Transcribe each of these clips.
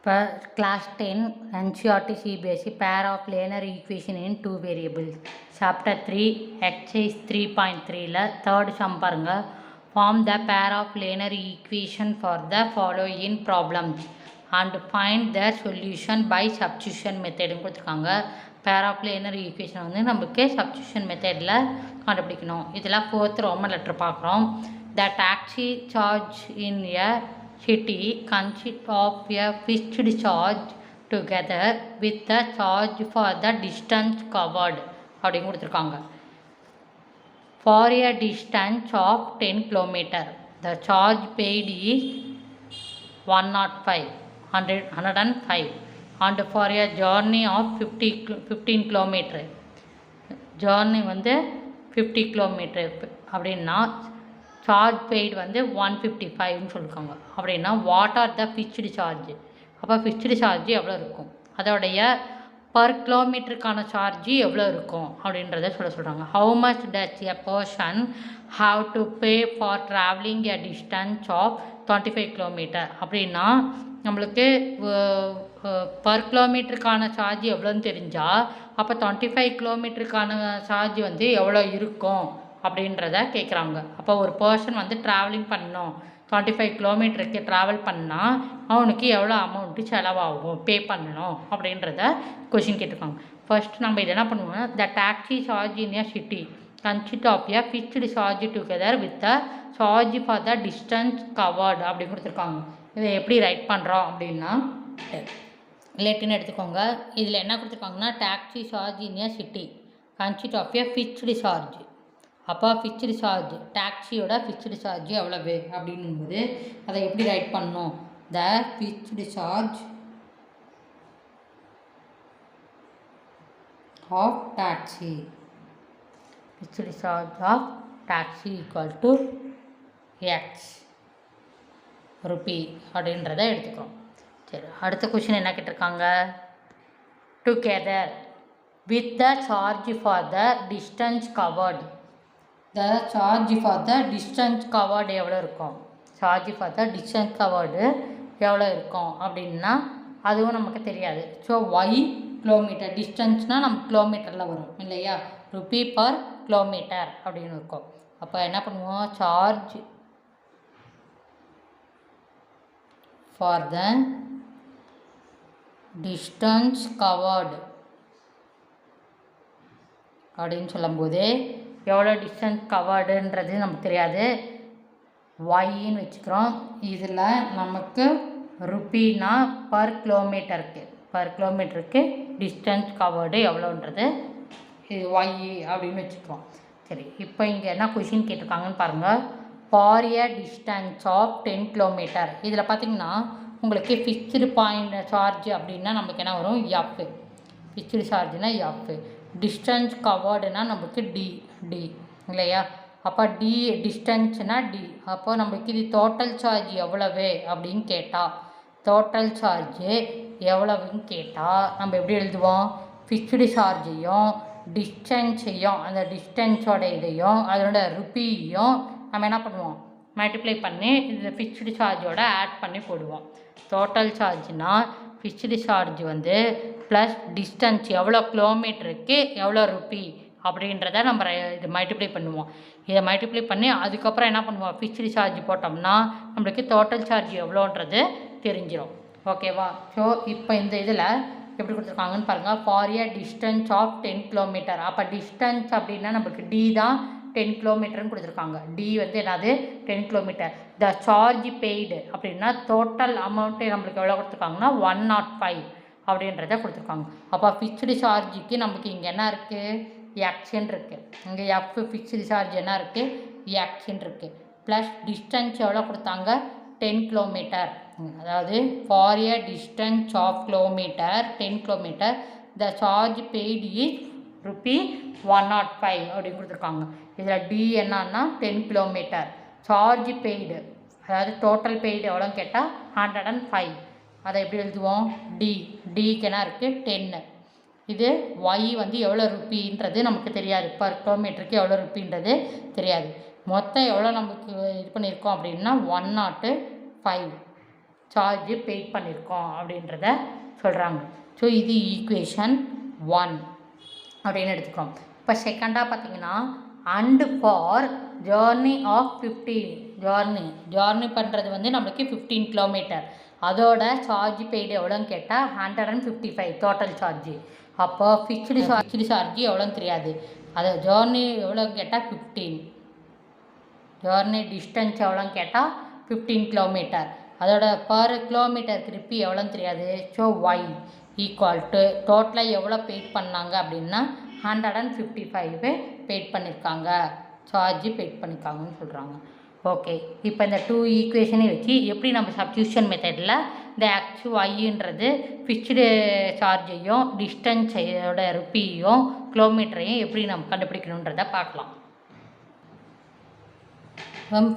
Class 10 NCERT CBSE pair of linear equation in two variables. Chapter 3 exercise 3.3 third sum பாருங்க. Form the pair of linear equation for the following problems and find their solution by substitution method கொடுத்துருக்காங்க. pair of linear equation வந்து நமக்கு substitution methodல கண்டுபிடிக்கணும். இதில் fourth Roman letter பார்க்குறோம். The taxi charge in a city consists of a fixed charge together with the charge for the distance covered அப்படின்னு கொடுத்துருக்காங்க. For a distance of 10 km the charge paid is 105 and for a journey of 15 km journey வந்து 50 km அப்படின்னா charge paid வந்து 155ன்னு சொல்லியிருக்காங்க. அப்படின்னா what are the fixed charge, அப்போ fixed charge எவ்வளோ இருக்கும், அதோடைய பர் கிலோமீட்டருக்கான சார்ஜ் எவ்வளோ இருக்கும் அப்படின்றத சொல்கிறாங்க. How much does a person have to pay for travelling a distance of 25 km அப்படின்னா நம்மளுக்கு பர் கிலோமீட்டருக்கான சார்ஜ் எவ்வளோன்னு தெரிஞ்சால் அப்போ 25 km சார்ஜ் வந்து எவ்வளோ இருக்கும் அப்படின்றத கேட்குறாங்க. அப்போ ஒரு பர்சன் வந்து ட்ராவலிங் பண்ணணும், 25 km ட்ராவல் பண்ணால் அவனுக்கு எவ்வளோ அமௌண்ட்டு செலவாகும், பே பண்ணணும் அப்படின்றத கொஷின் கேட்டிருக்காங்க. ஃபர்ஸ்ட் நம்ம இதை என்ன பண்ணுவோம்னா, the taxi charge in a city consist of a fixed charge together with the charge for the distance covered அப்படின்னு கொடுத்துருக்காங்க. இதை எப்படி ரைட் பண்ணுறோம் அப்படின்னா லேட்டுன்னு எடுத்துக்கோங்க. இதில் என்ன கொடுத்துருக்காங்கன்னா taxi charge in a city consist of a fixed charge. அப்போ ஃபிக்ஸ்டு சார்ஜ் டாக்ஸியோட ஃபிக்ஸ்டு சார்ஜ் எவ்வளவு அப்படின்னும்போது அதை எப்படி ரைட் பண்ணணும், the fixed charge of taxi, fixed charge of taxi equal to x rupee அப்படின்றத எடுத்துக்கிறோம். சரி, அடுத்த கொஷின் என்ன கேட்டிருக்காங்க, together with the charge for the distance covered, the charge for the distance covered எவ்வளோ இருக்கும், charge for the distance covered எவ்வளோ இருக்கும் அப்படின்னா அதுவும் நமக்கு தெரியாது. ஸோ ஒய் கிலோமீட்டர், டிஸ்டன்ஸ்னால் நம்ம கிலோமீட்டரில் வரும் இல்லையா, ருபி பர் கிலோமீட்டர் அப்படின்னு இருக்கும். அப்போ என்ன பண்ணுவோம், charge for the distance covered அப்படின்னு சொல்லும்போது எவ்வளோ டிஸ்டன்ஸ் கவர்டுன்றது நமக்கு தெரியாது, ஒய்ன்னு வச்சுக்கிறோம். இதில் நமக்கு ருபீனா பர் கிலோமீட்டருக்கு டிஸ்டன்ஸ் கவர்டு எவ்வளோன்றது இது ஒய் அப்படின்னு வச்சுக்கிறோம். சரி, இப்போ இங்கே என்ன கொஷின் கேட்டிருக்காங்கன்னு பாருங்கள். For a distance of 10 km இதில் பார்த்திங்கன்னா உங்களுக்கு ஃபிக்ஸ்டு பாயிண்ட் சார்ஜ் அப்படின்னா நமக்கு என்ன வரும், எஃப். ஃபிக்ஸ்டு சார்ஜ்னா எஃப், டிஸ்டன்ஸ் கவர்டுனா நமக்கு டி இல்லையா. அப்போ டி டிஸ்டன்ஸ்னால் டி. அப்போ நமக்கு இது டோட்டல் சார்ஜ் எவ்வளவு அப்படின்னு கேட்டால், டோட்டல் சார்ஜு எவ்வளவுன்னு கேட்டால் நம்ம எப்படி எழுதுவோம், ஃபிக்ஸ்டு சார்ஜையும் டிஸ்டன்ஸையும் அந்த டிஸ்டன்ஸோட இதையும் அதோட ருபியையும் நம்ம என்ன பண்ணுவோம், மல்டிப்ளை பண்ணி இந்த ஃபிக்ஸ்டு சார்ஜோட ஆட் பண்ணி போடுவோம். டோட்டல் சார்ஜ்னால் ஃபிக்ஸ்டு சார்ஜ் வந்து ப்ளஸ் டிஸ்டன்ஸ் எவ்வளோ கிலோமீட்டருக்கு எவ்வளோ ருபி அப்படின்றத நம்ம இது மல்டிப்ளை பண்ணுவோம். இதை மல்டிப்ளை பண்ணி அதுக்கப்புறம் என்ன பண்ணுவோம், ஃபிக்ஸ்டு சார்ஜ் போட்டோம்னா நம்மளுக்கு டோட்டல் சார்ஜ் எவ்வளோன்றது தெரிஞ்சிடும். ஓகேவா. ஸோ இப்போ இந்த இதில் எப்படி கொடுத்துருக்காங்கன்னு பாருங்கள். For a distance of 10 km, அப்போ டிஸ்டன்ஸ் அப்படின்னா நமக்கு டி தான் 10 km கொடுத்துருக்காங்க. டி வந்து என்னது 10 km. த சார்ஜ் பெய்டு அப்படின்னா டோட்டல் அமௌண்ட்டு நம்மளுக்கு எவ்வளோ கொடுத்துருக்காங்கன்னா 105 அப்படின்றத கொடுத்துருக்காங்க. அப்போ ஃபிக்ஸ்டு சார்ஜுக்கு நமக்கு இங்கே என்ன இருக்குது, எக்ஸ்ன்னு இருக்குது. இங்கே எஃப் ஃபிக்ஸ்டு சார்ஜ் என்ன இருக்குது, எக்ஸ்ன்னு இருக்குது. ப்ளஸ் டிஸ்டன்ஸ் எவ்வளோ கொடுத்தாங்க, 10 km. அதாவது for a distance half kilometre 10 km the charge paid is rupee 105 அப்படின்னு கொடுத்துருக்காங்க. இதில் டி என்னன்னா 10 km, சார்ஜ் பெய்டு அதாவது டோட்டல் பெய்டு எவ்வளோன்னு கேட்டால் 105. அதை எப்படி எழுதுவோம், டிக்கு என்ன இருக்குது 10. இது ஒய் வந்து எவ்வளோ ருப்பின்றது நமக்கு தெரியாது, பர் கிலோமீட்டருக்கு எவ்வளோ ருப்பின்றது தெரியாது. மொத்தம் எவ்வளோ நமக்கு இது பண்ணியிருக்கோம் அப்படின்னா 105. சார்ஜ் பெய்ட் பண்ணியிருக்கோம் அப்படின்றத சொல்கிறாங்க. ஸோ இது ஈக்குவேஷன் 1 அப்படின்னு எடுத்துக்கிறோம். இப்போ செகண்டாக பார்த்தீங்கன்னா and for journey of 15 journey பண்ணுறது வந்து நம்மளுக்கு 15 கிலோமீட்டர், அதோட சார்ஜ் பெய்டு எவ்வளோன்னு கேட்டால் 155 டோட்டல் சார்ஜ். அப்போ ஃபிக்ஸ்டு சார்ஜ் எவ்வளோன்னு தெரியாது, அது ஜேர்னி எவ்வளோன்னு கேட்டால் 15, ஜேர்னி டிஸ்டன்ஸ் எவ்வளோன்னு கேட்டால் 15 கிலோமீட்டர், அதோட பர் கிலோமீட்டருக்கு ரிப்பி எவ்வளோன்னு தெரியாது. ஸோ ஒய் ஈக்குவல் டு டோட்டலாக எவ்வளோ பெய்ட் பண்ணாங்க அப்படின்னா 155 பெய்ட் பண்ணியிருக்காங்க, சார்ஜ் பெய்ட் பண்ணியிருக்காங்கன்னு சொல்கிறாங்க. ஓகே, இப்போ இந்த 2 ஈக்குவேஷனை வச்சு எப்படி நம்ம சப்ஸ்டியூஷன் மெத்தடில் இந்த ஆக்சுவல் ஒய்ன்றது ஃபிக்ஸ்டு சார்ஜையும் டிஸ்டன்ஸோட ருப்பியும் கிலோமீட்டரையும் எப்படி நம்ம கண்டுபிடிக்கணுன்றதை பார்க்கலாம்.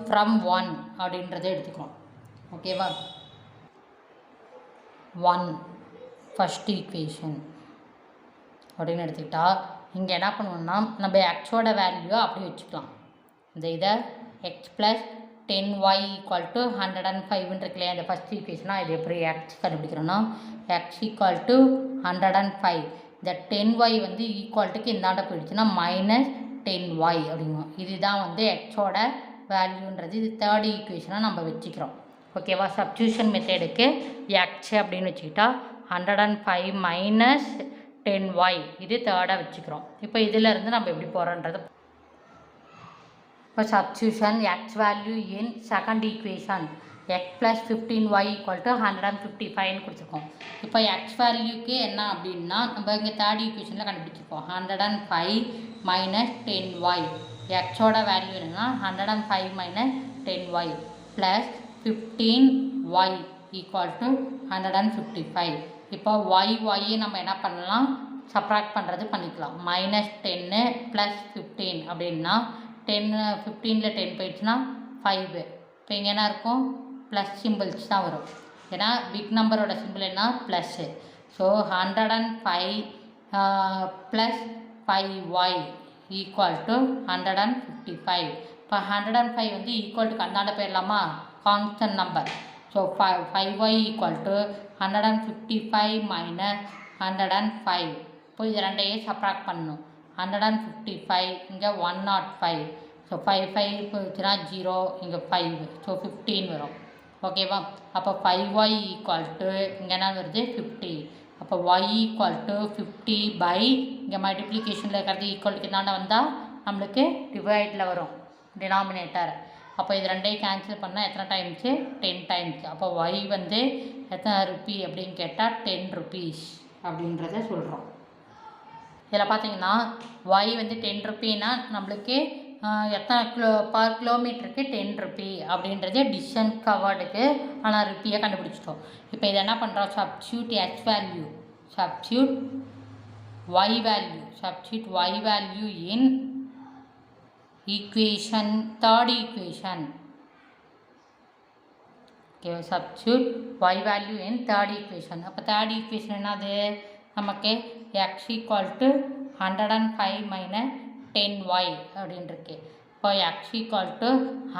ஃப்ரம் 1 அப்படின்றத எடுத்துக்கிறோம். ஓகேவா, 1 ஃபஸ்ட் ஈக்குவேஷன் அப்படின்னு எடுத்துக்கிட்டால் இங்கே என்ன பண்ணுவோம்னா நம்ம எக்ஸோட வேல்யூவை அப்படி வச்சுக்கலாம். இந்த இதை X plus 10y equal to 105 இருக்கு இல்லையா, இந்த ஃபஸ்ட் ஈக்குவேஷனாக இது எப்படி எக்ஸ் கண்டுபிடிக்கிறோன்னா எக்ஸ் ஈக்குவல் டு 105, இந்த 10y வந்து ஈக்குவல்ட்டுக்கு இந்தாண்ட போயிடுச்சுன்னா -10y அப்படிங்குவோம். இதுதான் வந்து எக்ஸோட வேல்யூன்றது. இது தேர்ட் ஈக்குவேஷனாக நம்ம வச்சுக்கிறோம். ஓகேவா, சப்ஸ்டியூஷன் மெத்தடுக்கு எக்ஸ் அப்படின்னு வச்சுக்கிட்டா 105 மைனஸ் 10y இது தேர்டாக வச்சுக்கிறோம். இப்போ இதிலேருந்து நம்ம எப்படி போகிறோன்றது இப்போ substitution X value in second equation X plus 15y equal to 155ன்னு கொடுத்துருக்கோம். இப்போ எக்ஸ் வேல்யூக்கு என்ன அப்படின்னா நம்ம இங்கே தேர்ட் ஈக்குவேஷனில் கண்டுபிடிச்சிருக்கோம் 105 மைனஸ் 10y, எக்ஸோட வேல்யூ என்னென்னா 105 minus 10y plus 15y equal to 155. இப்போ ஒய்யை நம்ம என்ன பண்ணலாம், சப்ராக்ட் பண்ணுறது பண்ணிக்கலாம். -10 ப்ளஸ் 15 அப்படின்னா 15ல் 10 போயிடுச்சுன்னா 5. இப்போ இங்கே என்ன இருக்கும், ப்ளஸ் சிம்பிள்ஸ் தான் வரும், ஏன்னா பிக் நம்பரோட சிம்பிள் என்ன plus. So 105 plus 5y equal to 155. இப்போ 105 வந்து ஈக்குவல் டு கந்தாண்ட போயிடலாமா, constant number. So 5y equal to 155 minus 105. இப்போ இது ரெண்டையும் சப்ராக்ட் பண்ணணும். 155 இங்கே 105. ஸோ 5 போச்சுன்னா 0, இங்கே 5, ஸோ 15 வரும். ஓகேவா, அப்போ 5y ஈக்குவல் டு இங்கே என்ன வருது 50. அப்போ y ஈக்குவல் டு 50 பை இங்கே மல்டிப்ளிகேஷனில் இருக்கிறது ஈக்குவலுக்கு தானே வந்தால் நம்மளுக்கு டிவைடில் வரும் டினாமினேட்டர். அப்போ இது ரெண்டையும் கேன்சல் பண்ணால் எத்தனை டைம்ஸு 10 டைம்ஸ். அப்போ y வந்து எத்தனை ருப்பி அப்படின்னு கேட்டால் 10 rupees அப்படின்றத சொல்கிறோம். இதில் பார்த்தீங்கன்னா y வந்து 10 rupeeனா நம்மளுக்கு எத்தனை பர் கிலோமீட்டருக்கு 10 rupee அப்படின்றது டிஸ்டன்ஸ் கவர்டுக்கு ஆனால் ருப்பியை கண்டுபிடிச்சிட்டோம். இப்போ இதை என்ன பண்ணுறோம், substitute X value, substitute y value in equation third equation. Okay, substitute y value in third equation. அப்போ தேர்ட் ஈக்குவேஷன் என்னது நமக்கு X equal to 105 minus 10y அப்படின்னு இருக்கு. இப்போ எக்ஸ் ஈக்குவல் டு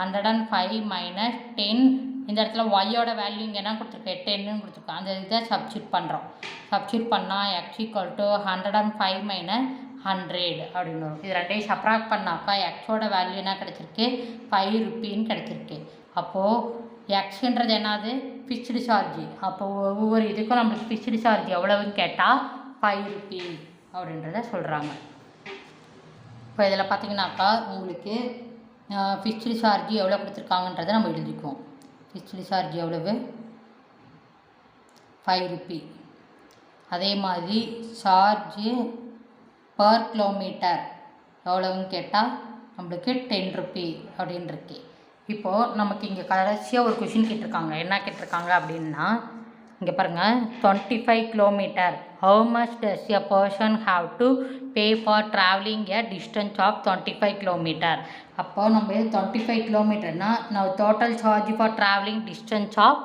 105 மைனஸ் 10, இந்த இடத்துல ஒய்யோட வேல்யூ இங்கே என்ன கொடுத்துருக்கேன் 10ன்னு கொடுத்துருக்கோம். அந்த இதை சப்ஸ்டியூட் பண்ணுறோம். சப்ஸ்டியூட் பண்ணால் எக்ஸ் ஈக்குவல் டு 105 மைனஸ் 100 அப்படின்னு வரும். இது ரெண்டையும் சப்ராக்ட் பண்ணாக்கா எக்ஸோட வேல்யூ என்ன கிடச்சிருக்கு 5 rupeeன்னு கிடச்சிருக்கு. அப்போது எக்ஸுன்றது என்னது ஃபிக்ஸ்டு சார்ஜ். அப்போது ஒவ்வொரு இதுக்கும் நம்மளுக்கு ஃபிக்ஸ்டு சார்ஜ் எவ்வளவுன்னு கேட்டால் 5 rupee அப்படின்றத சொல்கிறாங்க. இப்போ இதில் பார்த்தீங்கன்னாக்கா உங்களுக்கு ஃபிக்ஸ்டு சார்ஜ் எவ்வளோ கொடுத்துருக்காங்கன்றதை நம்ம எழுதிக்குவோம். ஃபிக்ஸ்டு சார்ஜ் எவ்வளவு 5 rupee. அதே மாதிரி சார்ஜு பர் கிலோமீட்டர் எவ்வளோன்னு கேட்டால் நம்மளுக்கு 10 rupee அப்படின்னு இருக்கு. இப்போது நமக்கு இங்கே கடைசியாக ஒரு கொஷின் கேட்டிருக்காங்க. என்ன கேட்டிருக்காங்க அப்படின்னா இங்கே பாருங்கள் 25 kilometre how much does a person have to pay for travelling a distance of 25 kilometre. அப்போது நம்ம 25 கிலோமீட்டர்னால் நான் total charge for travelling distance of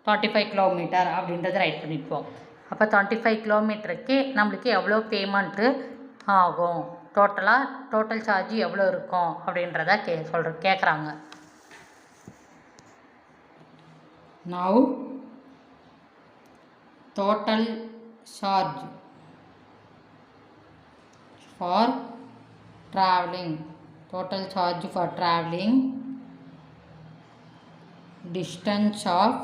25 kilometre அப்படின்றத ரைட் பண்ணிப்போம். அப்போ 25 கிலோமீட்டருக்கு நம்மளுக்கு எவ்வளோ பேமெண்ட்டு ஆகும், டோட்டல் சார்ஜ் எவ்வளோ இருக்கும் அப்படின்றத கேட்குறாங்க. Now total charge for traveling, total charge for traveling distance of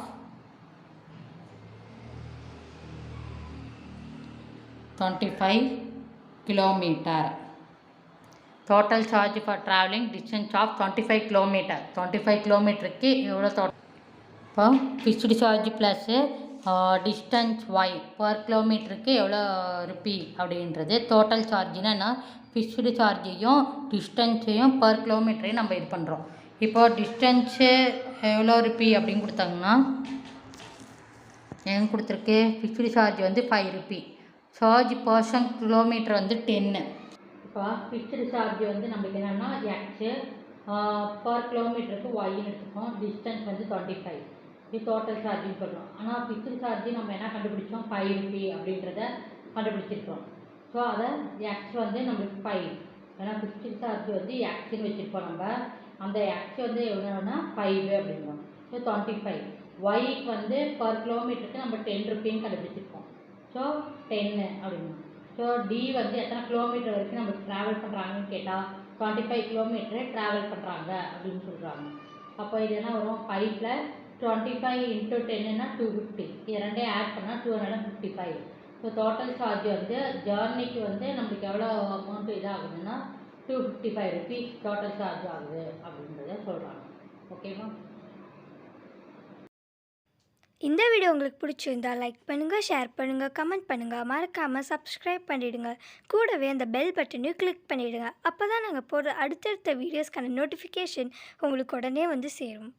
25 kilometer. Total charge for traveling distance of 25 kilometer. 25 கிலோமீட்டருக்கு எவ்வளோ இப்போ fixed charge plus distance y per கிலோமீட்டருக்கு எவ்வளோ ருப்பி அப்படின்றது. டோட்டல் சார்ஜ்னா என்ன, ஃபிக்ஸ்டு சார்ஜையும் டிஸ்டன்ஸையும் பர் கிலோமீட்டரையும் நம்ம இது பண்ணுறோம். இப்போது டிஸ்டன்ஸு எவ்வளோ ருப்பி அப்படின்னு கொடுத்தாங்கன்னா எங்கே கொடுத்துருக்கு, ஃபிக்ஸ்டு சார்ஜ் வந்து 5 ருப்பி, சார்ஜ் பர்சன் கிலோமீட்டர் வந்து 10. இப்போ ஃபிக்ஸ்டு சார்ஜ் வந்து நம்மளுக்கு என்னென்னா எக்ஸு, பர் கிலோமீட்டருக்கு ஒய்ன்னு எடுத்துக்கோம், டிஸ்டன்ஸ் வந்து 25, இது டோட்டல் சார்ஜின்னு சொல்கிறோம். ஆனால் ஃபிக்ஸ்டு சார்ஜ் நம்ம என்ன கண்டுபிடிச்சோம், 5 ருப்பி அப்படின்றத கண்டுபிடிச்சிருக்கோம். ஸோ அதை எக்ஸ் வந்து நம்மளுக்கு 5, ஏன்னா ஃபிக்ஸ்டு சார்ஜ் வந்து எக்ஸ்ன்னு வச்சுருப்போம். நம்ம அந்த எக்ஸ் வந்து எவ்வளோன்னா 5 அப்படின்றோம். ஸோ 25. ஒய்க்கு வந்து பர் கிலோமீட்டருக்கு நம்ம 10 ருப்பின்னு கண்டுபிடிச்சிருக்கோம். ஸோ 10 அப்படின்னா. ஸோ டி வந்து எத்தனை கிலோமீட்டர் வரைக்கும் நம்ம ட்ராவல் பண்ணுறாங்கன்னு கேட்டால் 25 கிலோமீட்டரு ட்ராவல் பண்ணுறாங்க அப்படின்னு சொல்கிறாங்க. அப்போ இது என்ன வரும், 5 + 25 × 10ன்னா 250, இது ரெண்டையும் ஆட் பண்ணால் 255. ஸோ டோட்டல் சார்ஜ் வந்து ஜேர்னிக்கு வந்து நம்மளுக்கு எவ்வளோ அமௌண்ட் இதாகுதுன்னா 255 ருப்பீஸ் டோட்டல் சார்ஜ் ஆகுது அப்படின்றத சொல்கிறாங்க. ஓகேவா? இந்த வீடியோ உங்களுக்கு பிடிச்சிருந்தா லைக் பண்ணுங்கள், ஷேர் பண்ணுங்கள், கமெண்ட் பண்ணுங்கள், மறக்காமல் சப்ஸ்கிரைப் பண்ணிவிடுங்க. கூடவே அந்த பெல் பட்டனையும் கிளிக் பண்ணிவிடுங்க. அப்போ தான் நாங்கள் போடுற அடுத்தடுத்த வீடியோஸ்க்கான நோட்டிஃபிகேஷன் உங்களுக்கு உடனே வந்து சேரும்.